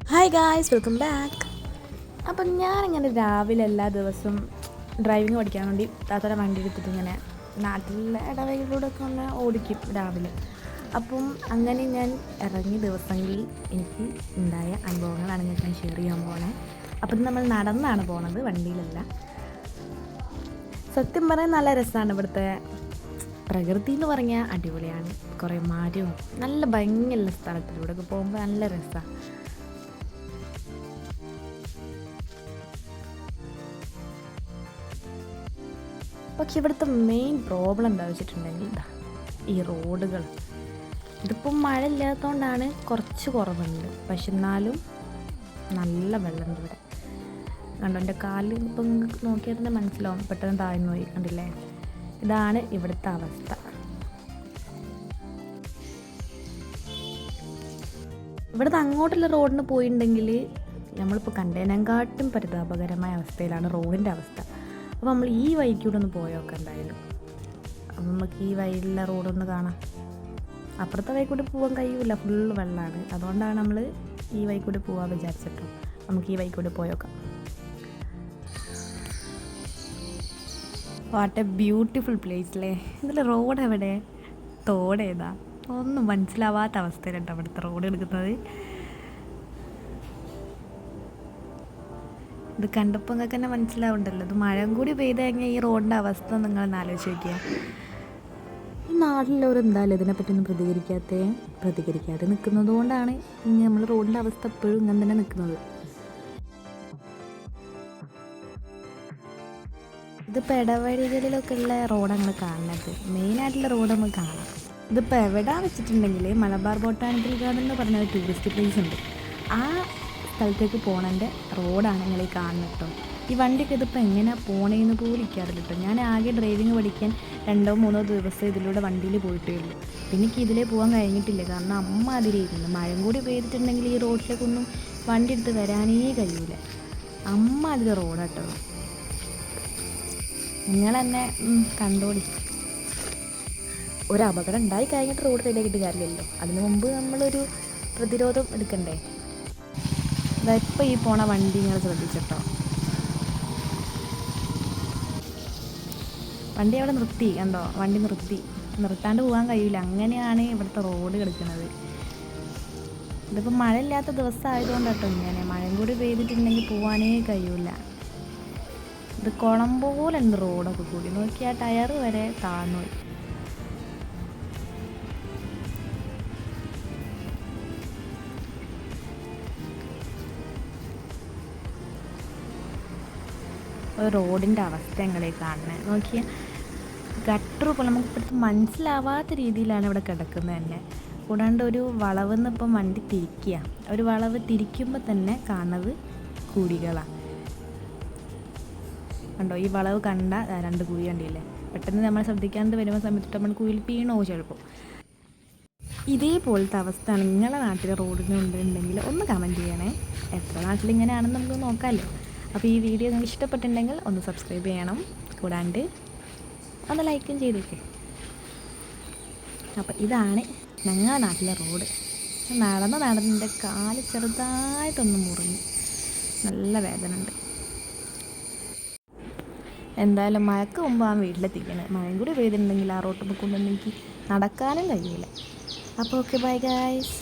Hi guys, welcome back. അപ്പം ഞാനിങ്ങനെ രാവിലെ എല്ലാ ദിവസവും ഡ്രൈവിംഗ് പഠിക്കാൻ വേണ്ടി താത്തയുടെ വണ്ടി എടുത്തിട്ട് ഇങ്ങനെ നാട്ടിലെ ഇടവഴിയിലൂടെയൊക്കെ ഒന്ന് ഓടിക്കും രാവിലെ. അപ്പം അങ്ങനെ ഞാൻ ഇറങ്ങിയ ദിവസങ്ങളിൽ എനിക്ക് ഉണ്ടായ അനുഭവങ്ങളാണ് ഞാൻ ഷെയർ ചെയ്യാൻ പോണേ. അപ്പം നമ്മൾ നടന്നാണ് പോണത്, വണ്ടിയിലല്ല. സത്യം പറയാൻ നല്ല രസമാണ്. ഇവിടുത്തെ പ്രകൃതി എന്ന് പറഞ്ഞാൽ അടിപൊളിയാണ്. കുറേ മരവും നല്ല ഭംഗിയുള്ള സ്ഥലത്തിലൂടെയൊക്കെ പോകുമ്പോൾ നല്ല രസമാണ്. പക്ഷെ ഇവിടുത്തെ മെയിൻ പ്രോബ്ലം എന്താ വെച്ചിട്ടുണ്ടെങ്കിൽ ഈ റോഡുകൾ. ഇതിപ്പം മഴ ഇല്ലാത്തതുകൊണ്ടാണ് കുറച്ച് കുറവുണ്ട്, പക്ഷെ എന്നാലും നല്ല വെള്ളമുണ്ട് ഇവിടെ. കണ്ടോ, എൻ്റെ കാലിൽ ഇപ്പം നിങ്ങൾക്ക് നോക്കിയാൽ തന്നെ മനസ്സിലാവും, പെട്ടെന്ന് താഴ്ന്നു പോയി. കണ്ടില്ലേ, ഇതാണ് ഇവിടുത്തെ അവസ്ഥ. ഇവിടുത്തെ അങ്ങോട്ടുള്ള റോഡിന് പോയിട്ടുണ്ടെങ്കിൽ നമ്മളിപ്പോൾ കണ്ടതിനെക്കാട്ടും പരിതാപകരമായ അവസ്ഥയിലാണ് റോഡിൻ്റെ അവസ്ഥ. അപ്പോൾ നമ്മൾ ഈ വഴിക്കൂടെ ഒന്ന് പോയൊക്കെ എന്തായാലും. അപ്പം നമുക്ക് ഈ വഴിയിലുള്ള റോഡൊന്ന് കാണാം. അപ്പുറത്തെ വഴി കൂടി പോകാൻ കഴിയില്ല, ഫുള്ള് വെള്ളമാണ്. അതുകൊണ്ടാണ് നമ്മൾ ഈ വഴി കൂടി പോകാൻ വിചാരിച്ചിട്ടോ. നമുക്ക് ഈ വഴി കൂടി പോയോക്കാം. വാട്ട് എ ബ്യൂട്ടിഫുൾ പ്ലേസ് അല്ലേ. ഇതിൽ റോഡ് എവിടെ, തോടേതാ ഒന്നും മനസ്സിലാവാത്ത അവസ്ഥയിലുണ്ട് അവിടുത്തെ റോഡ് എടുക്കുന്നത്. ഇത് കണ്ടപ്പോൾ നിങ്ങൾക്ക് തന്നെ മനസ്സിലാവുണ്ടല്ലോ, ഇത് മഴ കൂടി പെയ്ത് കഴിഞ്ഞാൽ ഈ റോഡിൻ്റെ അവസ്ഥ നിങ്ങളൊന്ന് ആലോചിച്ച് നോക്കിയാൽ. ഈ നാട്ടിലുള്ളവർ എന്തായാലും ഇതിനെപ്പറ്റി ഒന്നും പ്രതികരിക്കാതെ നിൽക്കുന്നത് കൊണ്ടാണ് നമ്മൾ റോഡിൻ്റെ അവസ്ഥ എപ്പോഴും ഇങ്ങനെ തന്നെ നിൽക്കുന്നത്. ഇതിപ്പോൾ ഇടവഴികളിലൊക്കെ ഉള്ള റോഡാണ് കാണുന്നത്. മെയിനായിട്ടുള്ള റോഡ് നമുക്ക് കാണാം. ഇതിപ്പോൾ എവിടെ വെച്ചിട്ടുണ്ടെങ്കിൽ മലബാർ ബൊട്ടാണിക്കൽ ഗാർഡൻ എന്ന് പറഞ്ഞ ഒരു ടൂറിസ്റ്റ് പ്ലേസ് ഉണ്ട്. ആ സ്ഥലത്തേക്ക് പോകണതിൻ്റെ റോഡാണ് നിങ്ങൾ ഈ കാണുന്നത് കേട്ടോ. ഈ വണ്ടിയൊക്കെ ഇതിപ്പോൾ എങ്ങനെയാണ് പോണേന്ന് പോലും ഇരിക്കാറില്ല കേട്ടോ. ഞാൻ ആകെ ഡ്രൈവിങ് പഠിക്കാൻ 2-3 ദിവസം ഇതിലൂടെ വണ്ടിയിൽ പോയിട്ടേ ഉള്ളൂ. പിന്നെ എനിക്ക് ഇതിലേ പോകാൻ കഴിഞ്ഞിട്ടില്ല, കാരണം അമ്മ അതിലിരുന്നു. മഴ കൂടി പെയ്തിട്ടുണ്ടെങ്കിൽ ഈ റോഡിലേക്കൊന്നും വണ്ടി എടുത്ത് വരാനേ കഴിയൂല. അമ്മ അതിൽ റോഡാട്ടോ. നിങ്ങൾ തന്നെ കണ്ടോളി. ഒരു അപകടം ഉണ്ടായി കഴിഞ്ഞിട്ട് റോഡ് റെഡിയാക്കിയിട്ട് കാര്യമില്ലല്ലോ, അതിന് മുമ്പ് നമ്മളൊരു പ്രതിരോധം എടുക്കണ്ടേ. ഇപ്പോൾ ഈ പോണ വണ്ടി നിങ്ങൾ ശ്രദ്ധിച്ചിട്ടോ. വണ്ടി അവിടെ നിർത്തി, കണ്ടോ, വണ്ടി നിർത്താണ്ട് പോകാൻ കഴിയില്ല. അങ്ങനെയാണ് ഇവിടുത്തെ റോഡ് കിടക്കുന്നത്. ഇതിപ്പോൾ മഴ ഇല്ലാത്ത ദിവസം ആയതുകൊണ്ടാട്ടോ ഇങ്ങനെ. മഴയും കൂടി പെയ്തിട്ടുണ്ടെങ്കിൽ പോകാനേ കഴിയില്ല. ഇത് കുളം പോലെ ഉണ്ട് റോഡൊക്കെ കൂടി. നോക്കിയാൽ ടയർ വരെ താഴ്ന്നു പോയി. ഒരു റോഡിൻ്റെ അവസ്ഥ ഞങ്ങളെ കാണുന്നത് നോക്കിയാൽ ഗട്ടർ പോലെ നമുക്ക് ഇപ്പോഴത്തെ മനസ്സിലാവാത്ത രീതിയിലാണ് ഇവിടെ കിടക്കുന്നത് തന്നെ. കൂടാണ്ട് ഒരു വളവെന്ന് ഇപ്പം വണ്ടി തിരിക്കുക, ഒരു വളവ് തിരിക്കുമ്പോൾ തന്നെ കാണുന്നത് കുഴികളാണ്. കണ്ടോ, ഈ വളവ് കണ്ട 2 കുഴി കണ്ടില്ലേ. പെട്ടെന്ന് നമ്മൾ ശ്രദ്ധിക്കാണ്ട് വരുന്ന സമയത്ത് നമ്മൾ കുഴിയിൽ വീണോ ചിലപ്പോൾ. ഇതേപോലത്തെ അവസ്ഥയാണ് നിങ്ങളുടെ നാട്ടിലെ റോഡിനുണ്ടെങ്കിൽ ഒന്ന് കമൻറ്റ് ചെയ്യണേ. എത്ര നാട്ടിലിങ്ങനെയാണെന്ന് നമുക്ക് നോക്കാമല്ലോ. അപ്പോൾ ഈ വീഡിയോ നിങ്ങൾക്ക് ഇഷ്ടപ്പെട്ടിട്ടുണ്ടെങ്കിൽ ഒന്ന് സബ്സ്ക്രൈബ് ചെയ്യണം, കൂടാണ്ട് ഒന്ന് ലൈക്കും ചെയ്തേക്ക്. അപ്പോൾ ഇതാണ് ഞങ്ങളുടെ നാട്ടിലെ റോഡ്. നടന്ന് എൻ്റെ കാല് ചെറുതായിട്ടൊന്ന് മുറിഞ്ഞു, നല്ല വേദന ഉണ്ട്. എന്തായാലും മഴക്ക് മുമ്പ് ആ വീട്ടിലെത്തിക്കണം. മഴയും കൂടി പെയ്തിട്ടുണ്ടെങ്കിൽ ആ റോട്ടിൽ കൊണ്ടൊന്നും എനിക്ക് നടക്കാനും കഴിയില്ല. അപ്പോൾ ഓക്കെ, ബൈ ഗൈസ്.